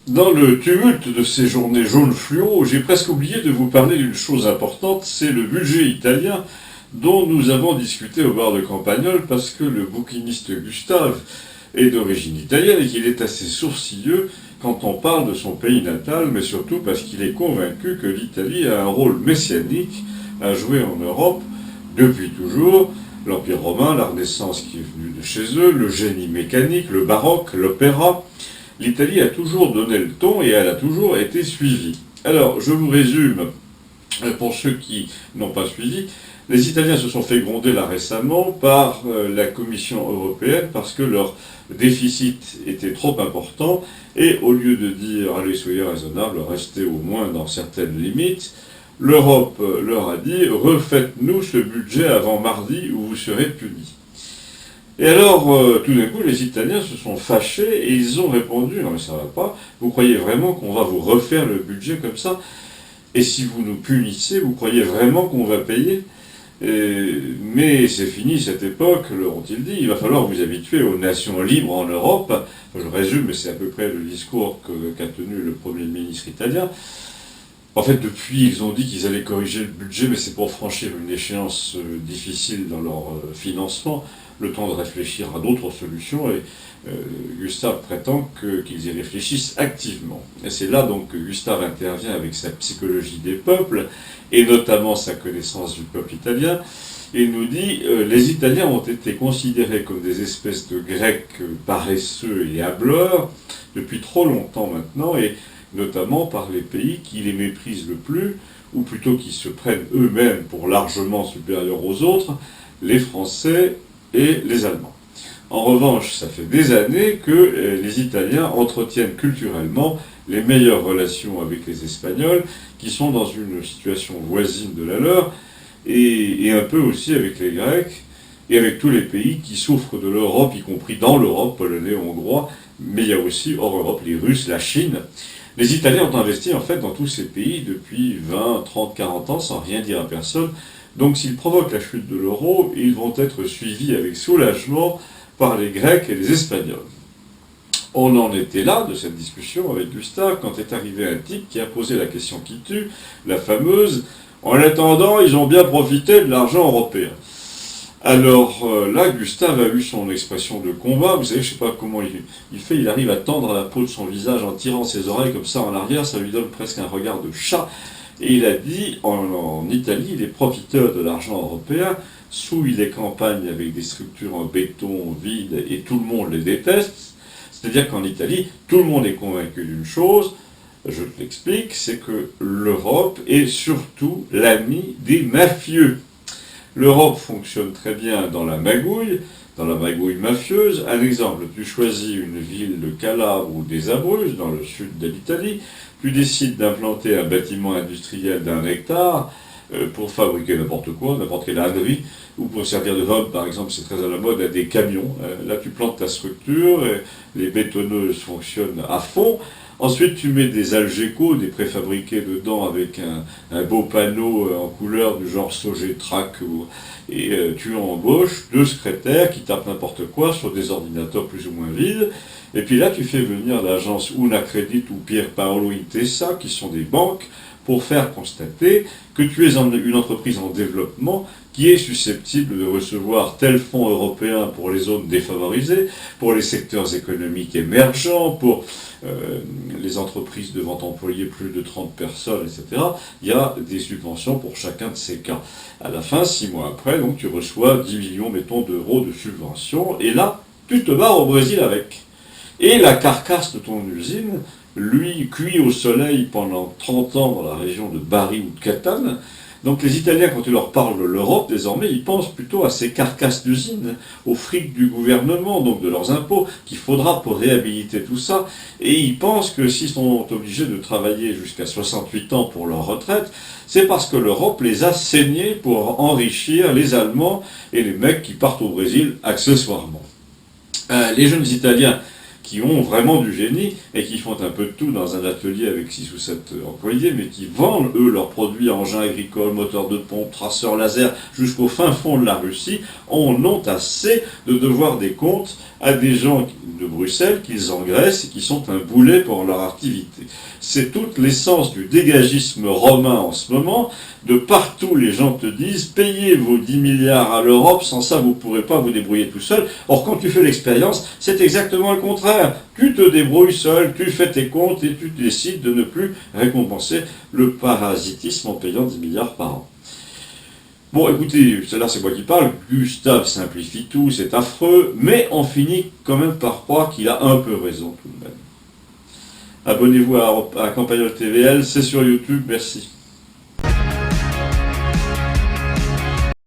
Dans le tumulte de ces journées jaunes fluo, j'ai presque oublié de vous parler d'une chose importante, c'est le budget italien dont nous avons discuté au bar de Campagnol parce que le bouquiniste Gustave est d'origine italienne et qu'il est assez sourcilleux quand on parle de son pays natal, mais surtout parce qu'il est convaincu que l'Italie a un rôle messianique à jouer en Europe depuis toujours. L'Empire romain, la Renaissance qui est venue de chez eux, le génie mécanique, le baroque, l'opéra. L'Italie a toujours donné le ton et elle a toujours été suivie. Alors, je vous résume, pour ceux qui n'ont pas suivi, les Italiens se sont fait gronder là récemment par la Commission européenne parce que leur déficit était trop important et au lieu de dire allez soyez raisonnables, restez au moins dans certaines limites, l'Europe leur a dit refaites-nous ce budget avant mardi ou vous serez punis. Et alors, tout d'un coup, les Italiens se sont fâchés et ils ont répondu non mais ça va pas, vous croyez vraiment qu'on va vous refaire le budget comme ça? Et si vous nous punissez, vous croyez vraiment qu'on va payer? Mais c'est fini cette époque, leur ont-ils dit, il va falloir vous habituer aux nations libres en Europe. Enfin, je résume, mais c'est à peu près le discours qu'a tenu le Premier ministre italien. En fait, depuis, ils ont dit qu'ils allaient corriger le budget, mais c'est pour franchir une échéance difficile dans leur financement, le temps de réfléchir à d'autres solutions, et Gustave prétend qu'ils y réfléchissent activement. Et c'est là donc que Gustave intervient avec sa psychologie des peuples, et notamment sa connaissance du peuple italien, et il nous dit les Italiens ont été considérés comme des espèces de Grecs paresseux et hâbleurs depuis trop longtemps maintenant, et notamment par les pays qui les méprisent le plus, ou plutôt qui se prennent eux-mêmes pour largement supérieurs aux autres, les Français et les Allemands. En revanche, ça fait des années que les Italiens entretiennent culturellement les meilleures relations avec les Espagnols, qui sont dans une situation voisine de la leur, et un peu aussi avec les Grecs, et avec tous les pays qui souffrent de l'Europe, y compris dans l'Europe, polonais, hongrois, mais il y a aussi hors Europe les Russes, la Chine. Les Italiens ont investi en fait dans tous ces pays depuis 20, 30, 40 ans sans rien dire à personne. Donc s'ils provoquent la chute de l'euro, ils vont être suivis avec soulagement par les Grecs et les Espagnols. On en était là de cette discussion avec Gustave quand est arrivé un type qui a posé la question qui tue, la fameuse « En attendant, ils ont bien profité de l'argent européen ». Alors là, Gustave a eu son expression de combat. Vous savez, je ne sais pas comment il fait, il arrive à tendre la peau de son visage en tirant ses oreilles comme ça en arrière, ça lui donne presque un regard de chat. Et il a dit, en Italie, les profiteurs de l'argent européen souillent les campagnes avec des structures en béton vides et tout le monde les déteste. C'est-à-dire qu'en Italie, tout le monde est convaincu d'une chose, je te l'explique, c'est que l'Europe est surtout l'ami des mafieux. L'Europe fonctionne très bien dans la magouille mafieuse. Un exemple, tu choisis une ville de Calabre ou des Abruzzes, dans le sud de l'Italie, tu décides d'implanter un bâtiment industriel d'1 hectare pour fabriquer n'importe quoi, n'importe quelle ânerie, ou pour servir de hub, par exemple, c'est très à la mode, à des camions. Là, tu plantes ta structure, et les bétonneuses fonctionnent à fond. Ensuite, tu mets des Algeco, des préfabriqués dedans avec un beau panneau en couleur du genre Sogétrac, et tu embauches 2 secrétaires qui tapent n'importe quoi sur des ordinateurs plus ou moins vides. Et puis là, tu fais venir l'agence Unicredit ou Pier Paolo Intesa, qui sont des banques, pour faire constater que tu es une entreprise en développement qui est susceptible de recevoir tel fonds européen pour les zones défavorisées, pour les secteurs économiques émergents, pour les entreprises devant employer plus de 30 personnes, etc. Il y a des subventions pour chacun de ces cas. À la fin, 6 mois après, donc, tu reçois 10 millions, mettons, d'euros de subventions, et là, tu te barres au Brésil avec. Et la carcasse de ton usine, lui, cuit au soleil pendant 30 ans dans la région de Bari ou de Catane. Donc les Italiens, quand tu leur parles de l'Europe, désormais, ils pensent plutôt à ces carcasses d'usines, au fric du gouvernement, donc de leurs impôts, qu'il faudra pour réhabiliter tout ça. Et ils pensent que s'ils sont obligés de travailler jusqu'à 68 ans pour leur retraite, c'est parce que l'Europe les a saignés pour enrichir les Allemands et les mecs qui partent au Brésil accessoirement. Les jeunes Italiens qui ont vraiment du génie et qui font un peu de tout dans un atelier avec 6 ou 7 employés, mais qui vendent, eux, leurs produits, engins agricoles, moteurs de pompe, traceurs laser, jusqu'au fin fond de la Russie, en ont assez de devoir des comptes à des gens de Bruxelles qu'ils engraissent et qui sont un boulet pour leur activité. C'est toute l'essence du dégagisme romain en ce moment. De partout, les gens te disent « Payez vos 10 milliards à l'Europe, sans ça vous ne pourrez pas vous débrouiller tout seul ». Or, quand tu fais l'expérience, c'est exactement le contraire. Tu te débrouilles seul, tu fais tes comptes et tu décides de ne plus récompenser le parasitisme en payant 10 milliards par an. Bon, écoutez, là c'est moi qui parle, Gustave simplifie tout, c'est affreux, mais on finit quand même par croire qu'il a un peu raison tout de même. Abonnez-vous à Campagnol TVL, c'est sur YouTube, merci.